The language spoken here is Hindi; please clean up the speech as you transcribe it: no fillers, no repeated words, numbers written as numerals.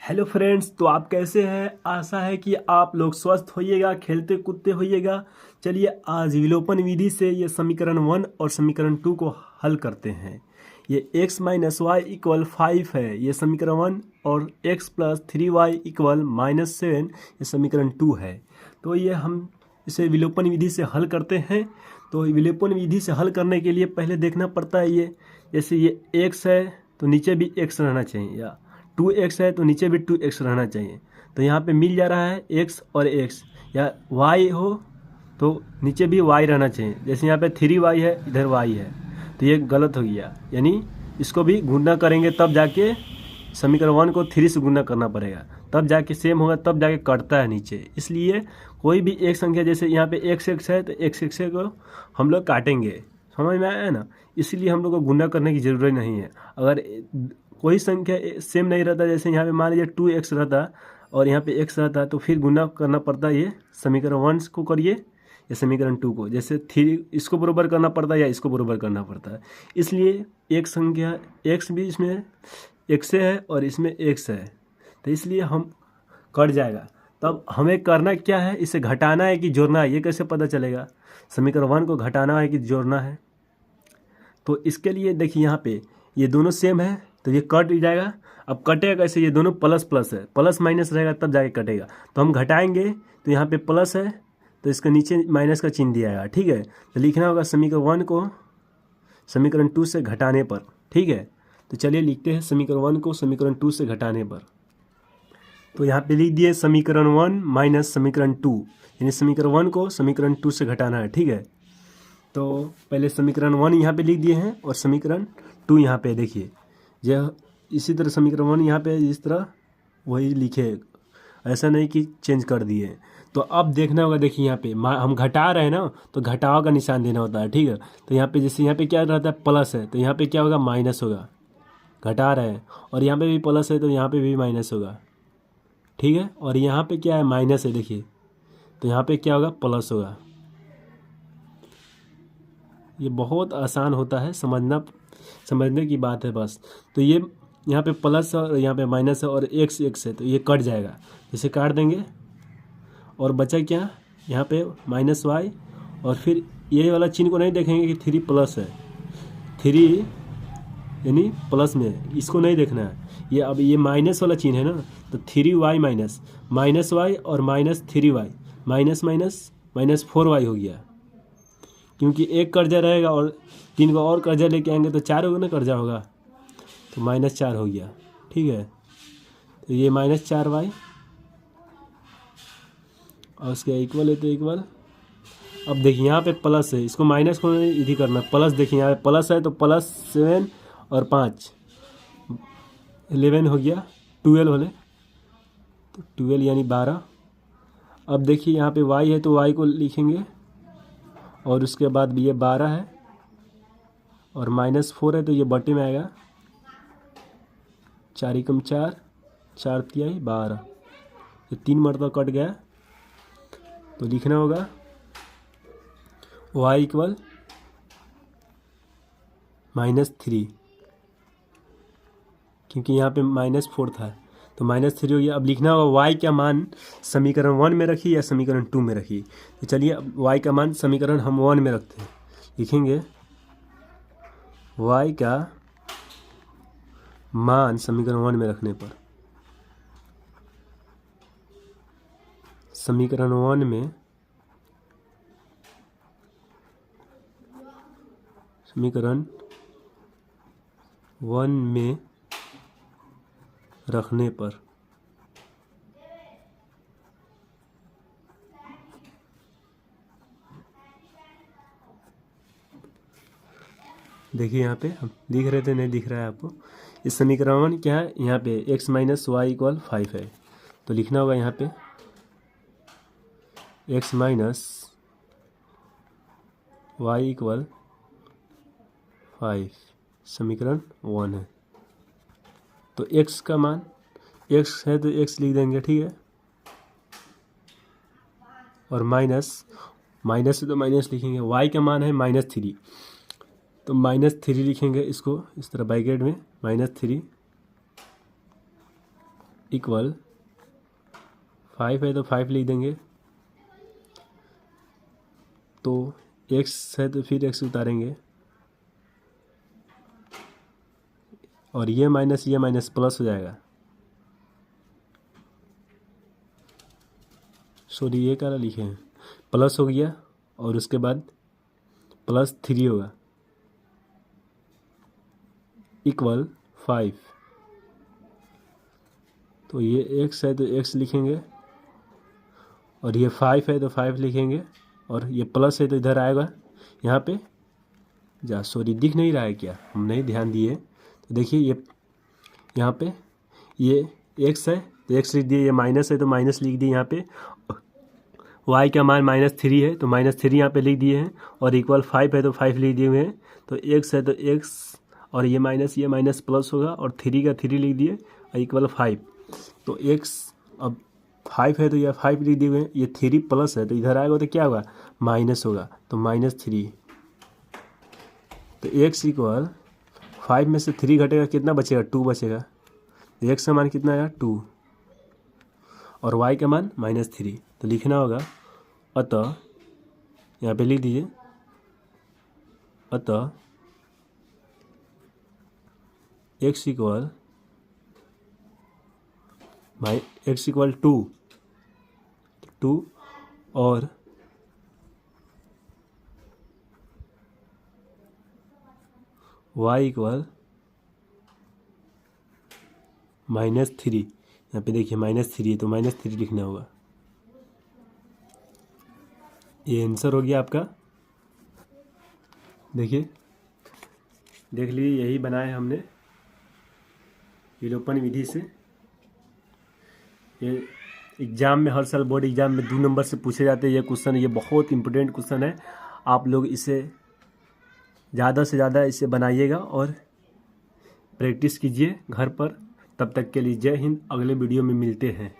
हेलो फ्रेंड्स, तो आप कैसे हैं। आशा है कि आप लोग स्वस्थ होइएगा, खेलते कूदते होइएगा। चलिए आज विलोपन विधि से ये समीकरण 1 और समीकरण 2 को हल करते हैं। ये x माइनस वाई इक्वल 5 है, ये समीकरण 1, और x प्लस 3y इक्वल -7 ये समीकरण 2 है। तो ये हम इसे विलोपन विधि से हल करते हैं। तो विलोपन विधि से हल करने के लिए पहले देखना पड़ता है, ये जैसे ये x है तो नीचे भी x रहना चाहिए, या 2x है तो नीचे भी 2x रहना चाहिए। तो यहाँ पे मिल जा रहा है x और x, या y हो तो नीचे भी y रहना चाहिए। जैसे यहाँ पे 3y है, इधर y है, तो ये गलत हो गया। यानी इसको भी गुणा करेंगे तब जाके समीकरण 1 को 3 से गुणा करना पड़ेगा, तब जाके सेम होगा, तब जाके कटता है नीचे। इसलिए कोई भी एक संख्या, जैसे यहाँ पे x है तो x को हम लोग काटेंगे। समझ में आया ना। इसलिए हम लोग को गुणा करने की ज़रूरत नहीं है। अगर कोई संख्या सेम नहीं रहता, जैसे यहाँ पे मान लीजिए 2x रहता और यहाँ पे x रहता, तो फिर गुणा करना पड़ता है। ये समीकरण 1 को करिए या समीकरण 2 को, जैसे 3 इसको बराबर करना पड़ता है या इसको बराबर करना पड़ता है। इसलिए एक संख्या x भी इसमें x है और इसमें x है, तो इसलिए हम कट जाएगा। तब हमें करना क्या है, इसे घटाना है कि जोड़ना है, ये कैसे पता चलेगा। समीकरण 1 को घटाना है कि जोड़ना है। तो इसके लिए देखिए यहाँ पे ये दोनों सेम है तो ये कट जाएगा। अब कटेगा कैसे, ये दोनों प्लस प्लस है, प्लस माइनस रहेगा तब जाके कटेगा। तो हम घटाएंगे तो यहाँ पे प्लस है तो इसके नीचे माइनस का चिन्ह दिया जाएगा। ठीक है, तो लिखना होगा समीकरण 1 को समीकरण 2 से घटाने पर। ठीक है, तो चलिए लिखते हैं समीकरण 1 को समीकरण 2 से घटाने पर। तो यहाँ पे लिख दिए समीकरण 1 माइनस समीकरण 2, यानी समीकरण 1 को समीकरण 2 से घटाना है। ठीक है, तो पहले समीकरण 1 यहाँ पे लिख दिए हैं और समीकरण 2 यहाँ पे देखिए। यह इसी तरह समीकरण 1 यहाँ पे इस तरह वही लिखे, ऐसा नहीं कि चेंज कर दिए। तो अब देखना होगा, देखिए यहाँ पे हम घटा रहे हैं ना, तो घटाव का निशान देना होता है। ठीक है, तो यहाँ पे जैसे यहाँ पे क्या रहता है, प्लस है तो यहाँ पे क्या होगा, माइनस होगा। घटा रहे हैं और यहाँ पे भी प्लस है तो यहाँ पे भी माइनस होगा। ठीक है, और यहाँ पे क्या है, माइनस है, देखिए, तो यहाँ पे क्या होगा, प्लस होगा। ये बहुत आसान होता है, समझने की बात है बस। तो ये यहाँ पे प्लस और यहाँ पे माइनस है और एक्स है, तो ये कट जाएगा। इसे काट देंगे और बचा क्या, यहाँ पे माइनस वाई, और फिर ये वाला चिन्ह को नहीं देखेंगे कि 3 प्लस है, 3 यानी प्लस में है, इसको नहीं देखना है। ये अब ये माइनस वाला चिन्ह है ना, तो 3y माइनस वाई और -3y, माइनस माइनस -4y हो गया। क्योंकि एक कर्जा रहेगा और 3 को और कर्जा लेके आएंगे तो 4 होगा ना, कर्जा होगा, तो -4 हो गया। ठीक है, तो ये -4y और उसके इक्वल है तो इक्वल। अब देखिए यहाँ पे प्लस है, इसको माइनस को इधर करना, प्लस देखिए यहाँ पे प्लस है तो +7 और 5 11 हो गया, 12 वाले, तो 12 यानी 12। अब देखिए यहाँ पे y है तो y को लिखेंगे, और उसके बाद ये 12 है और -4 है तो ये बटे में आएगा, 4 एकम 4, 4 तिहाई 12, ये 3 मरतबा कट गया। तो लिखना होगा y इक्वल -3, क्योंकि यहाँ पे -4 था तो -3 हो गया। अब लिखना होगा y का मान समीकरण 1 में रखी या समीकरण 2 में रखी। तो चलिए अब y का मान समीकरण हम 1 में रखते हैं। लिखेंगे y का मान समीकरण 1 में रखने पर, समीकरण 1 में रखने पर देखिए यहाँ पे हम लिख रहे थे, नहीं दिख रहा है आपको। इस समीकरण 1 क्या है, यहाँ पे x माइनस वाई इक्वल 5 है, तो लिखना होगा यहाँ पे x माइनस वाई इक्वल 5 समीकरण 1 है। तो x का मान x है तो x लिख देंगे। ठीक है, और माइनस है तो माइनस लिखेंगे। y का मान है -3, तो -3 लिखेंगे, इसको इस तरह ब्रैकेट में -3 इक्वल 5 है तो 5 लिख देंगे, तो x है तो फिर x उतारेंगे, और ये माइनस प्लस हो जाएगा। सॉरी ये क्या लिखे हैं, प्लस हो गया और उसके बाद +3 होगा, इक्वल 5। तो ये x है तो x लिखेंगे, और ये 5 है तो 5 लिखेंगे, और ये प्लस है तो इधर आएगा यहाँ पे सॉरी दिख नहीं रहा है क्या, हम नहीं ध्यान दिए। तो देखिए ये यहाँ पे ये x है तो x लिख दिए, ये माइनस है तो माइनस लिख दिए यहाँ पे, y का मान -3 है तो -3 यहाँ पे लिख दिए हैं, और इक्वल 5 है तो 5 लिख दिए हुए हैं। तो x है तो x, और ये माइनस प्लस होगा, और 3 का 3 लिख दिए, और इक्वल 5। तो x अब 5 है तो यह 5 लिख दिए हुए हैं, ये 3 प्लस है तो इधर आएगा तो क्या होगा, माइनस होगा, तो -3। तो x इक्वल 5 में से 3 घटेगा कितना बचेगा, 2 बचेगा। तो x का मान कितना आया, 2, और y का मान -3। तो लिखना होगा अतः, यहाँ पे लिख दीजिए, अतः x इक्वल 2 और y इक्वल -3। यहाँ पे देखिए -3 है तो -3 लिखना होगा। ये आंसर हो गया आपका। देखिए देख लीजिए, यही बनाया हमने विलोपन विधि से। ये एग्ज़ाम में हर साल बोर्ड एग्ज़ाम में 2 नंबर से पूछे जाते हैं ये क्वेश्चन। ये बहुत इंपॉर्टेंट क्वेश्चन है, आप लोग इसे ज़्यादा से ज़्यादा इसे बनाइएगा और प्रैक्टिस कीजिए घर पर। तब तक के लिए जय हिंद, अगले वीडियो में मिलते हैं।